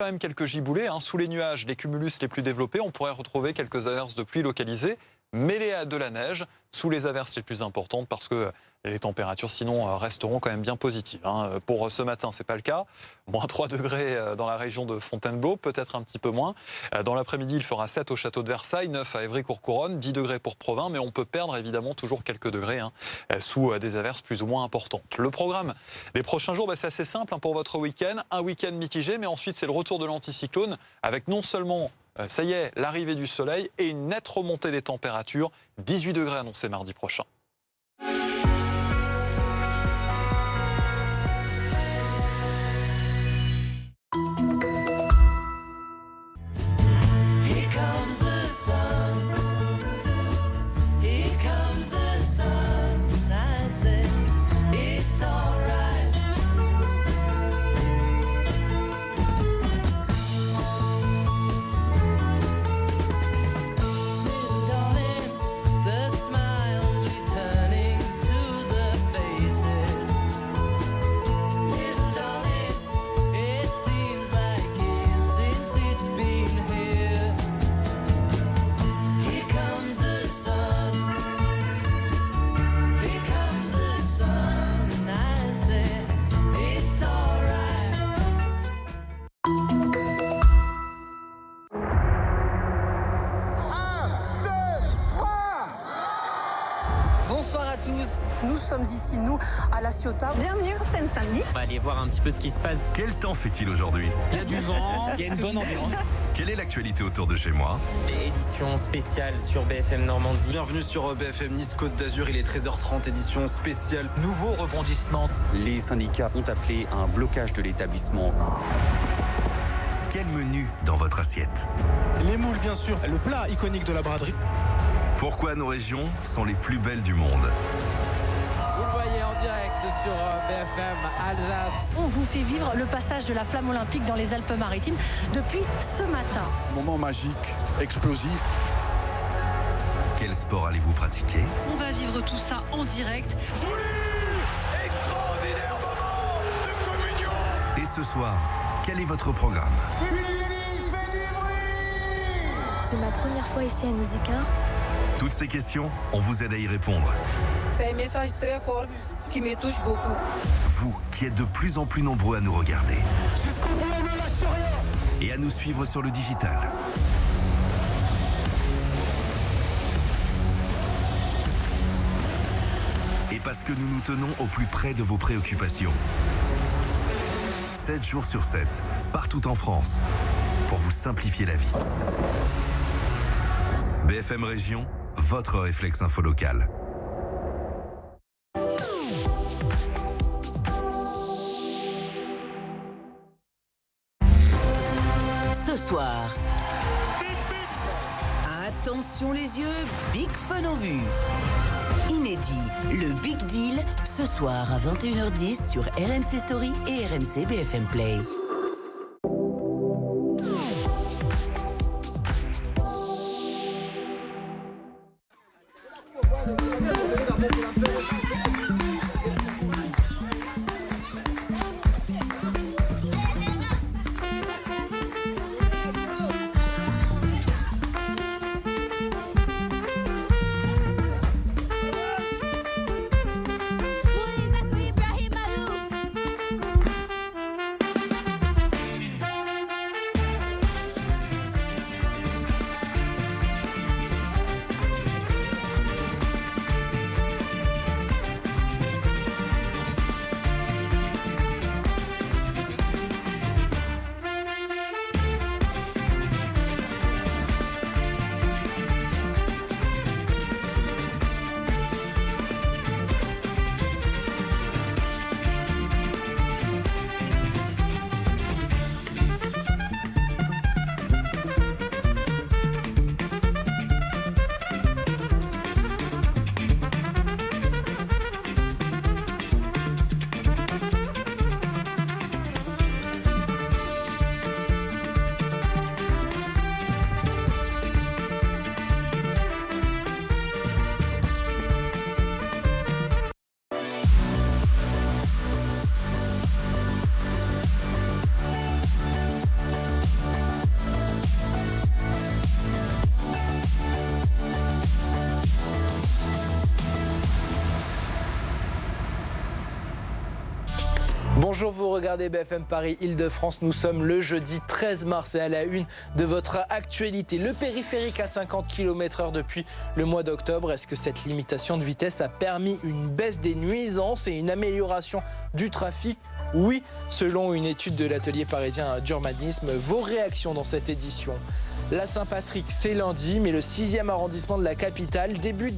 Quand même quelques giboulées, sous les nuages, les cumulus les plus développés, on pourrait retrouver quelques averses de pluie localisées, mêlées à de la neige, sous les averses les plus importantes, parce que les températures sinon resteront quand même bien positives. Pour ce matin, ce n'est pas le cas. Moins 3 degrés dans la région de Fontainebleau, peut-être un petit peu moins. Dans l'après-midi, il fera 7 au château de Versailles, 9 à Évry-Courcouronnes, 10 degrés pour Provins, mais on peut perdre évidemment toujours quelques degrés sous des averses plus ou moins importantes. Le programme des prochains jours, c'est assez simple pour votre week-end. Un week-end mitigé, mais ensuite c'est le retour de l'anticyclone, avec non seulement ça y est, l'arrivée du soleil et une nette remontée des températures. 18 degrés annoncés mardi prochain. Bonsoir à tous, nous sommes ici, nous, à La Ciotat. Bienvenue en Seine-Saint-Denis. On va aller voir un petit peu ce qui se passe. Quel temps fait-il aujourd'hui? Il y a du vent, il y a une bonne ambiance. Quelle est l'actualité autour de chez moi? Édition spéciale sur BFM Normandie. Bienvenue sur BFM Nice Côte d'Azur, il est 13h30, édition spéciale. Nouveau rebondissement. Les syndicats ont appelé à un blocage de l'établissement. Quel menu dans votre assiette? Les moules, bien sûr, le plat iconique de la braderie. Pourquoi nos régions sont les plus belles du monde? Vous le voyez en direct sur BFM Alsace. On vous fait vivre le passage de la flamme olympique dans les Alpes-Maritimes depuis ce matin. Moment magique, explosif. Quel sport allez-vous pratiquer? On va vivre tout ça en direct. Joli! Extraordinaire moment de communion! Et ce soir, quel est votre programme? C'est ma première fois ici à Nausicaa. Toutes ces questions, on vous aide à y répondre. C'est un message très fort qui me touche beaucoup. Vous, qui êtes de plus en plus nombreux à nous regarder. Jusqu'au bout, on ne lâche rien. Et à nous suivre sur le digital. Et parce que nous nous tenons au plus près de vos préoccupations. 7 jours sur 7, partout en France, pour vous simplifier la vie. BFM Région, votre réflexe info local. Ce soir, attention les yeux, Big Fun en vue. Inédit, le Big Deal, ce soir à 21h10 sur RMC Story et RMC BFM Play. Bonjour, vous regardez BFM Paris Île-de-France. Nous sommes le jeudi 13 mars et à la une de votre actualité. Le périphérique à 50 km/h depuis le mois d'octobre. Est-ce que cette limitation de vitesse a permis une baisse des nuisances et une amélioration du trafic ? Oui, selon une étude de l'atelier parisien d'urbanisme. Vos réactions dans cette édition. La Saint-Patrick, c'est lundi, mais le 6e arrondissement de la capitale débute